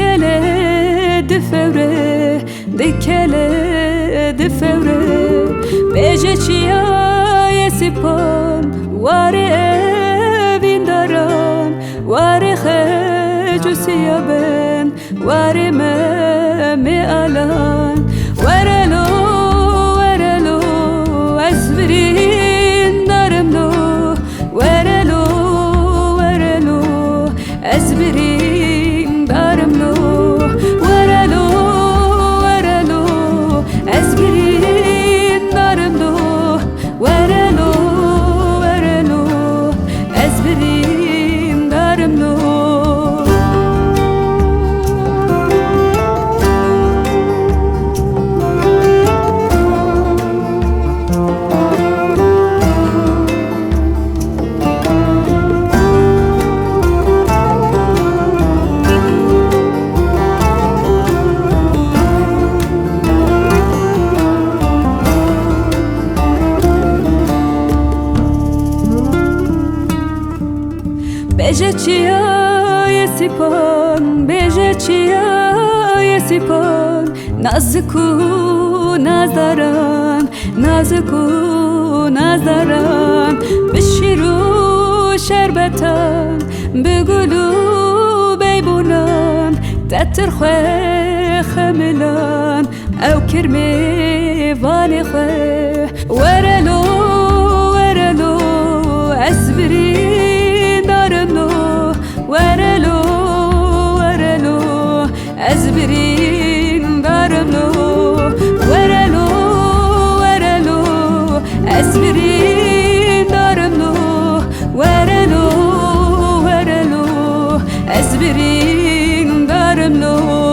دکله دفوره دکله دفوره بیجه چیای سپان واره اوین داران واره خجو سیابن واره می الان ورلو ورلو از برین دارم لو ورلو ورلو از برین دارم لو ورلو ورلو از برین دارم لو ورلو ورلو از برین دارم لو بیجه چیای سپان بیجه چیای سپان نازکو نازداران نازکو نازداران بشیرو شربتان بگلو بیبونان تتر خواه خملان او کرمی وانی خواه ورلو ورلو اسبری ورلو ورلو از برین دارم لو ورلو ورلو از برین دارم لو ورلو ورلو از برین دارم لو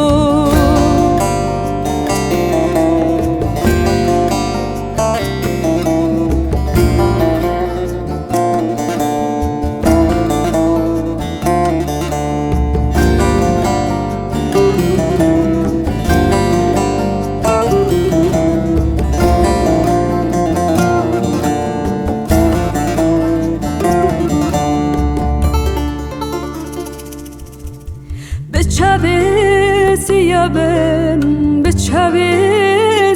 بچاوی سیابن بچاوی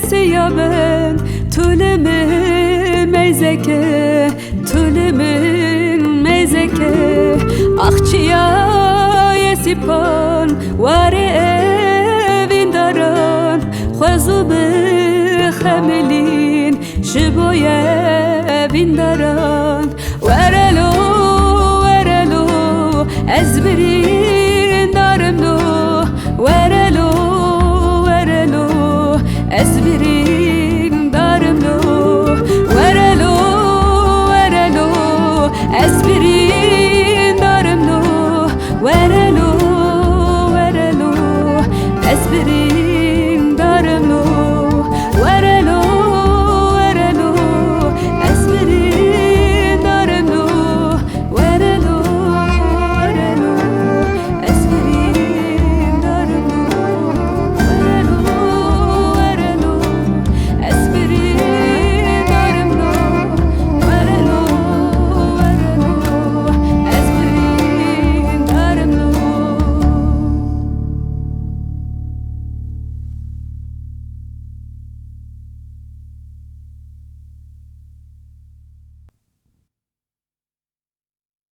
سیابن طول من میزکه طول من میزکه آخچیای سپان واره اوین داران خوزو بخملین شبوی اوین داران ورلو ورلو از